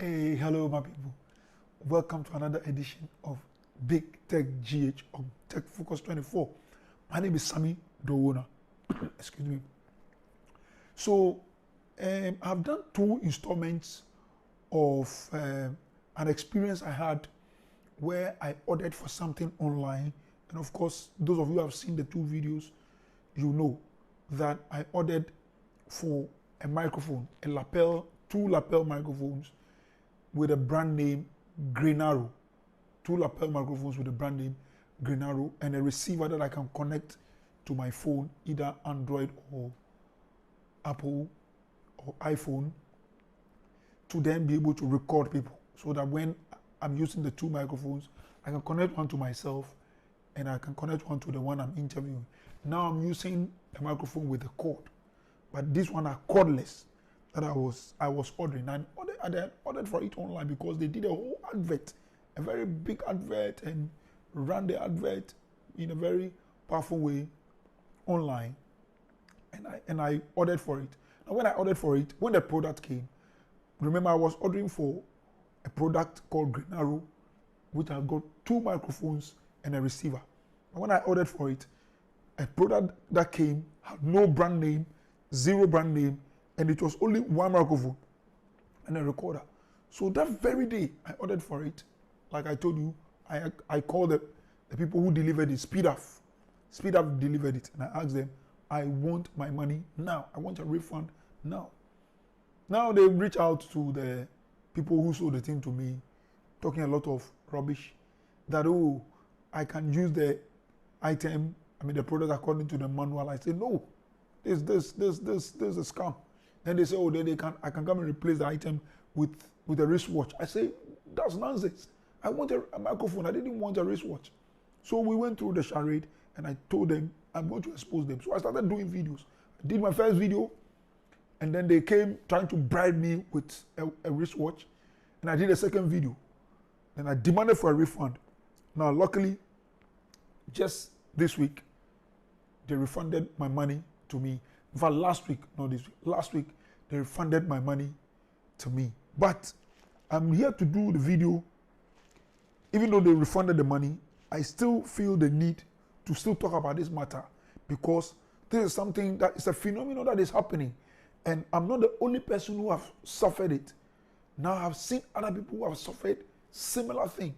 Hey, hello, my people. Welcome to another edition of Big Tech GH on Tech Focus 24. My name is Sammy Dowona. Excuse me. So, I've done 2 installments of an experience I had where I ordered for something online. And of course, those of you who have seen the 2 videos, you know that I ordered for a microphone, a lapel, 2 lapel microphones with a brand name Grenaro. 2 lapel microphones with a brand name Grenaro and a receiver that I can connect to my phone, either Android or Apple or iPhone, to then be able to record people, so that when I'm using the 2 microphones, I can connect one to myself and I can connect one to the one I'm interviewing. Now I'm using a microphone with a cord, but this one are cordless that I was ordering. And I ordered for it online because they did a whole advert, a very big advert, and ran the advert in a very powerful way online. And I ordered for it. And when I ordered for it, when the product came, remember I was ordering for a product called Grenaro, which has got 2 microphones and a receiver. And when I ordered for it, a product that came had no brand name, 0 brand name, and it was only 1 microphone and a recorder. So that very day I ordered for it. Like I told you, I called the people who delivered it, Speed Up delivered it, and I asked them, I want my money now. I want a refund now. Now they reach out to the people who sold the thing to me, talking a lot of rubbish, that, oh, I can use the item, the product according to the manual. I say, no, this is a scam. Then they say, oh, I can come and replace the item with a wristwatch. I say, that's nonsense. I want a microphone. I didn't want a wristwatch. So we went through the charade and I told them I'm going to expose them. So I started doing videos. I did my first video and then they came trying to bribe me with a wristwatch. And I did a second video. Then I demanded for a refund. Now, luckily, just this week, they refunded my money to me. In fact, last week, not this week, last week, they refunded my money to me. But I'm here to do the video. Even though they refunded the money, I still feel the need to still talk about this matter, because this is something that is a phenomenon that is happening. And I'm not the only person who have suffered it. Now I've seen other people who have suffered similar thing.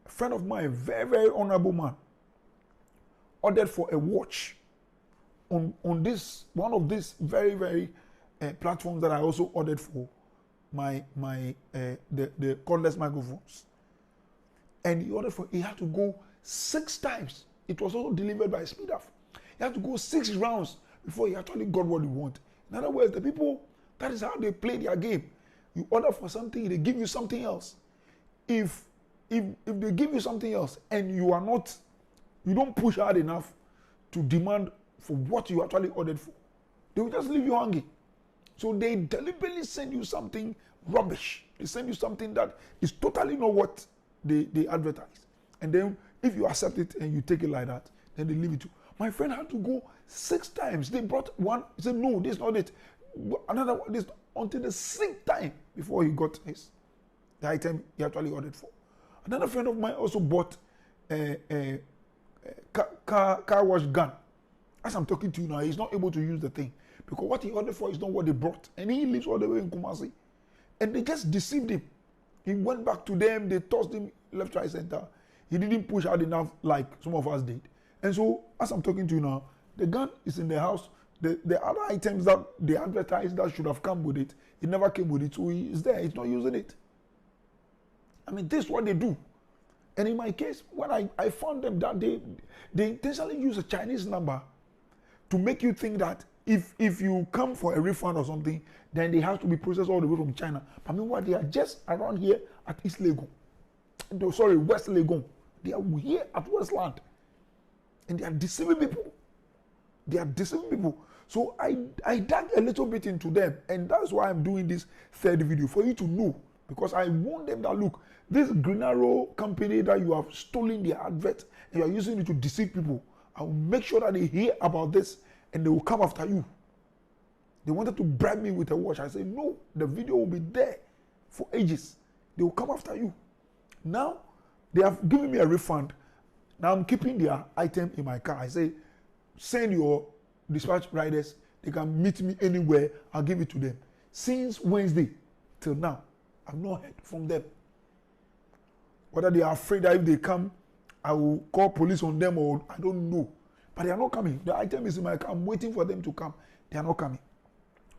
A friend of mine, a very, very honorable man, ordered for a watch on this one of these very, very platforms that I also ordered for the cordless microphones. And he had to go 6 times. It was also delivered by Speed Up. He had to go 6 rounds before he actually got what he wanted. In other words, the people, that is how they play their game. You order for something, they give you something else. If they give you something else and you don't push hard enough to demand for what you actually ordered for, they will just leave you hanging. So they deliberately send you something rubbish. They send you something that is totally not what they advertise. And then if you accept it and you take it like that, then they leave it to you. My friend had to go 6 times. They brought one. He said, no, this is not it. Another one, this, until the 6th time before he got the item he actually ordered for. Another friend of mine also bought a car wash gun. As I'm talking to you now, he's not able to use the thing because what he ordered for is not what they brought. And he lives all the way in Kumasi. And they just deceived him. He went back to them. They tossed him left, right, center. He didn't push hard enough like some of us did. And so, as I'm talking to you now, the gun is in the house. The other items that they advertised that should have come with it, it never came with it. So he's there. He's not using it. This is what they do. And in my case, when I found them that they intentionally use a Chinese number to make you think that if you come for a refund or something, then they have to be processed all the way from China. But meanwhile, they are just around here at East Legon. West Legon. They are here at Westland. And they are deceiving people. So I dug a little bit into them. And that's why I'm doing this 3rd video, for you to know. Because I want them that, look, this Grenaro company that you have stolen their advert and you are using it to deceive people, I will make sure that they hear about this and they will come after you. They wanted to bribe me with a watch. I said, no, the video will be there for ages. They will come after you. Now, they have given me a refund. Now I'm keeping their item in my car. I say, send your dispatch riders. They can meet me anywhere. I'll give it to them. Since Wednesday till now, I've not heard from them. Whether they are afraid that if they come, I will call police on them or I don't know. But they are not coming. The item is in my car. I'm waiting for them to come. They are not coming.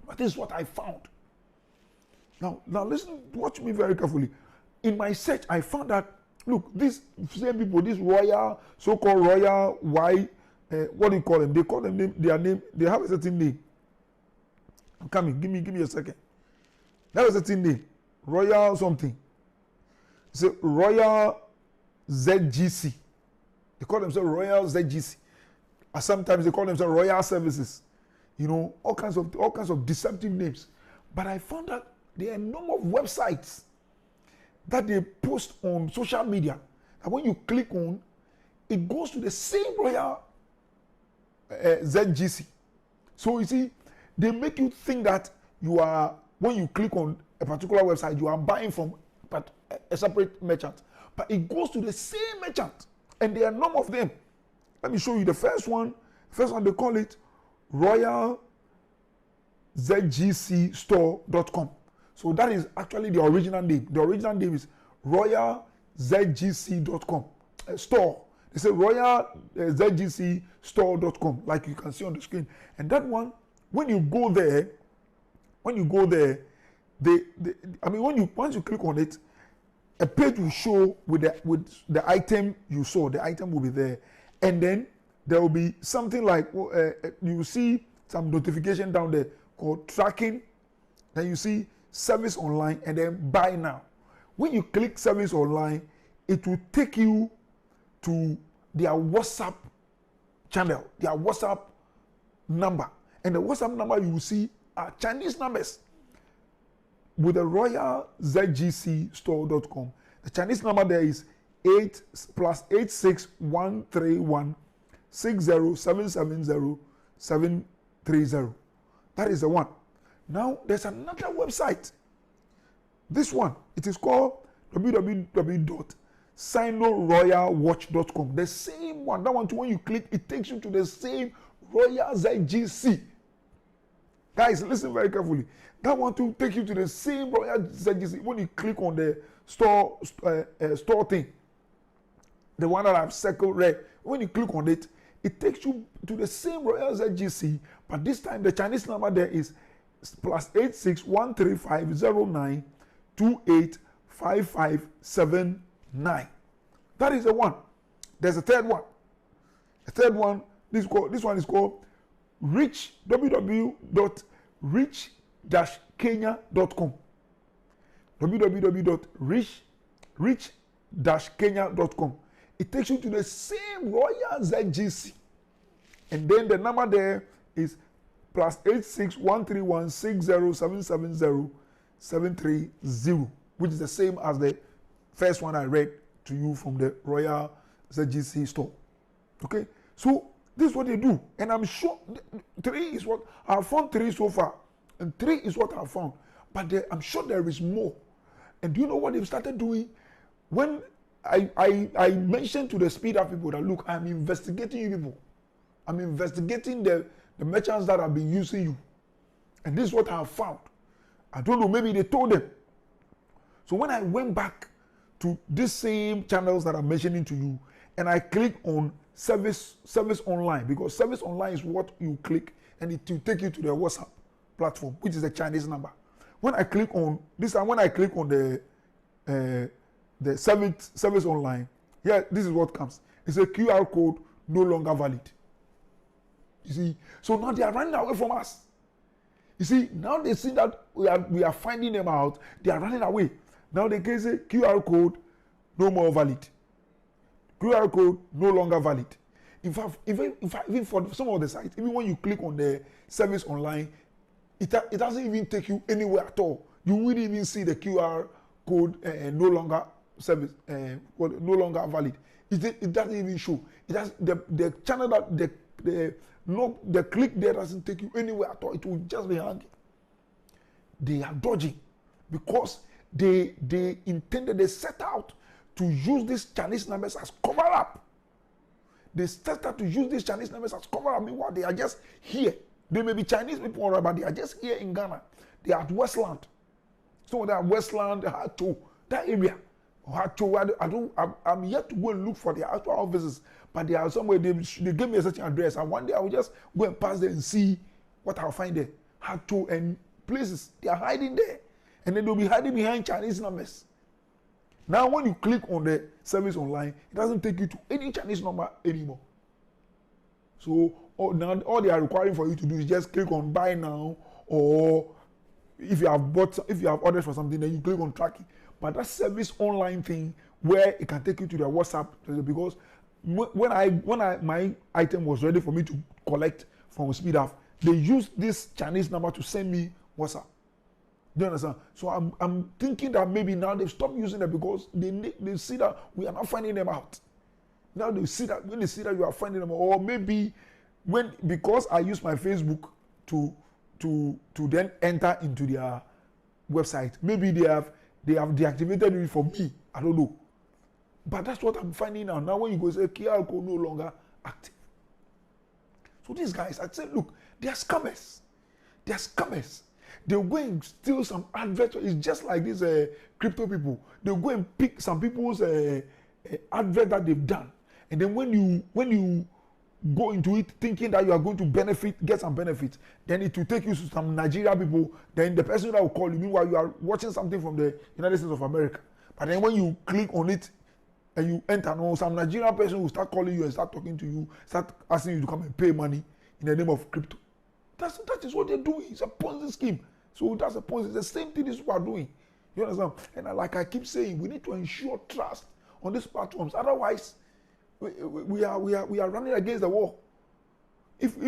But this is what I found. Now listen, watch me very carefully. In my search, I found that, look, these same people, this royal, so-called royal, what do you call them? They call them their name, they have a certain name. I'm coming, give me a second. That was a certain name. Royal something. It's a Royal ZGC. They call themselves Royal ZGC. And sometimes they call themselves Royal Services. You know, all kinds of deceptive names. But I found that there are a number of websites that they post on social media. And when you click on, it goes to the same Royal ZGC. So you see, they make you think that you are, when you click on a particular website, you are buying from a separate merchant. But it goes to the same merchant. And there are a number of them. Let me show you the first one. First one, they call it royalzgcstore.com. So that is actually the original name. The original name is royalzgc.com. Store. They say royalzgcstore.com, like you can see on the screen. And that one, when you go there, once you click on it, a page will show with the item you saw. The item will be there, and then there will be something like you will see some notification down there called tracking. Then you see service online, and then buy now. When you click service online, it will take you to their WhatsApp channel, their WhatsApp number, and the WhatsApp number you will see are Chinese numbers. With the royalzgcstore.com, the Chinese number there is 8 plus 8613160770730. That is the one. Now there's another website. This one, it is called www.sinoroyalwatch.com. The same one. That one too, when you click, it takes you to the same Royal ZGC. Guys, listen very carefully. That one to take you to the same Royal ZGC. When you click on the store thing, the one that I've circled red, when you click on it, it takes you to the same Royal ZGC, but this time the Chinese number there is plus 8613509285579. That is the one. There's a third one. The third one, this one is called www.rich-kenya.com. www.rich-kenya.com. It takes you to the same Royal ZGC. And then the number there is plus 8613160770730, which is the same as the first one I read to you from the Royal ZGC store. Okay? So this is what they do. And I'm sure 3 is what I've found 3 so far. And 3 is what I've found. But I'm sure there is more. And do you know what they've started doing? When I mentioned to the speed up people that, look, I'm investigating you people. I'm investigating the merchants that have been using you. And this is what I have found. I don't know, maybe they told them. So when I went back to these same channels that I'm mentioning to you, and I click on service online, because service online is what you click and it will take you to the WhatsApp platform, which is a Chinese number. When I click on this time, when I click on the service online, here this is what comes. It's a QR code no longer valid. You see, so now they are running away from us. You see, now they see that we are finding them out. They are running away. Now they can say QR code no more valid. QR code no longer valid. In fact, even for some of the sites, even when you click on the service online, it doesn't even take you anywhere at all. You wouldn't even see the QR code no longer service, no longer valid. It doesn't even show. It has the channel that the click there doesn't take you anywhere at all. It will just be hanging. They are dodging because they set out to use these Chinese numbers as cover up. They set out to use these Chinese numbers as cover up. Meanwhile, they are just here. They may be Chinese people, but they are just here in Ghana. They are at Westland. So they are Westland, Hato, that area. Hato, I'm yet to go and look for their actual offices, but they are somewhere. They gave me a certain address, and one day I will just go and pass there and see what I'll find there. Hato and places, they are hiding there. And then they'll be hiding behind Chinese numbers. Now, when you click on the service online, it doesn't take you to any Chinese number anymore. So now all they are requiring for you to do is just click on buy now, or if you have ordered for something, then you click on tracking. But that service online thing where it can take you to their WhatsApp, because when my item was ready for me to collect from Speed Up, they used this Chinese number to send me WhatsApp. Do you understand? So I'm thinking that maybe now they've stopped using it because they see that we are not finding them out. Now they see that when they see that you are finding them, or maybe because I use my Facebook to then enter into their website, maybe they have deactivated it for me. I don't know. But that's what I'm finding out. Now when you go say QR code no longer active. So these guys, I said, look, they are scammers. They are scammers. They'll go and steal some adverts. It's just like these crypto people. They'll go and pick some people's advert that they've done. And then when you go into it thinking that you are going to get some benefit, then it will take you to some Nigeria people. Then the person that will call you, meanwhile you are watching something from the United States of America. But then when you click on it and you enter, some Nigerian person will start calling you and start talking to you, start asking you to come and pay money in the name of crypto. That is what they're doing. It's a Ponzi scheme. So that's a Ponzi. It's the same thing these people are doing. You understand? And like I keep saying, we need to ensure trust on these platforms. Otherwise, we are running against the wall. If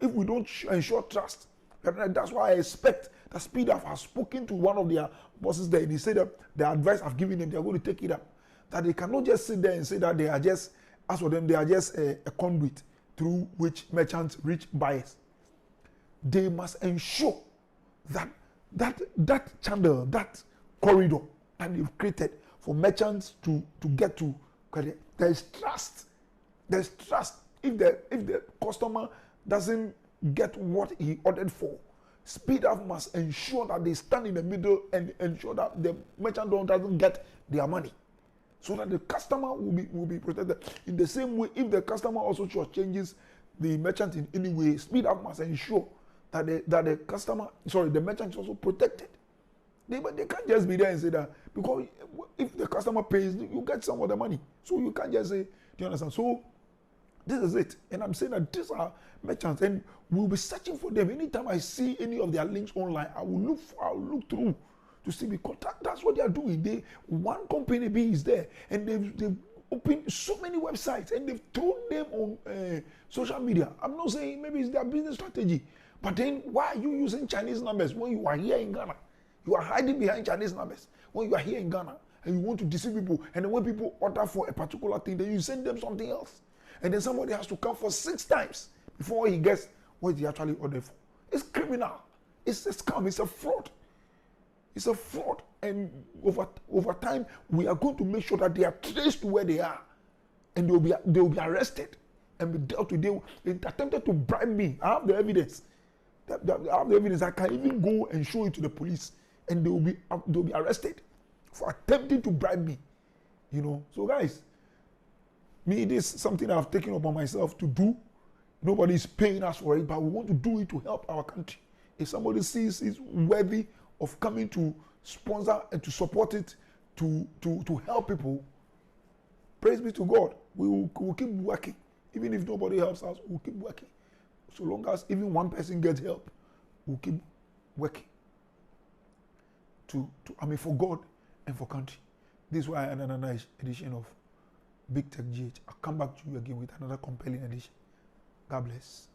we don't ensure trust, that's why I expect that Speed Up has spoken to one of their bosses there, and he said that the advice I've given them, they are going to take it up. That they cannot just sit there and say that they are just, as for them, they are just a conduit through which merchants reach buyers. They must ensure that channel, that corridor that they've created for merchants to get to credit, there is trust. There's trust. If the customer doesn't get what he ordered for, Speed Up must ensure that they stand in the middle and ensure that the merchant doesn't get their money, so that the customer will be protected. In the same way, if the customer also changes the merchant in any way, Speed Up must ensure that the merchant is also protected. But they can't just be there and say that, because if the customer pays, you get some of the money. So you can't just say, do you understand? So this is it. And I'm saying that these are merchants, and we'll be searching for them. Anytime I see any of their links online, I will look through to see, because that's what they are doing. One company B is there, and they've opened so many websites, and they've thrown them on social media. I'm not saying maybe it's their business strategy, but then why are you using Chinese numbers when you are here in Ghana? You are hiding behind Chinese numbers when you are here in Ghana, and you want to deceive people. And then when people order for a particular thing, then you send them something else. And then somebody has to come for 6 times before he gets what he actually ordered for. It's criminal. It's a scam. It's a fraud. It's a fraud. And over time, we are going to make sure that they are traced to where they are. And they will be arrested and be dealt with. They attempted to bribe me. I have the evidence. I have the evidence. I can even go and show it to the police, and they will be arrested for attempting to bribe me. So guys, it is something I've taken upon myself to do. Nobody is paying us for it, but we want to do it to help our country. If somebody sees it's worthy of coming to sponsor and to support it, to help people, praise be to God. We'll keep working. Even if nobody helps us, we'll keep working. So long as even one person gets help, we'll keep working for God and for country. This is why another edition of Big Tech GH. I'll come back to you again with another compelling edition. God bless.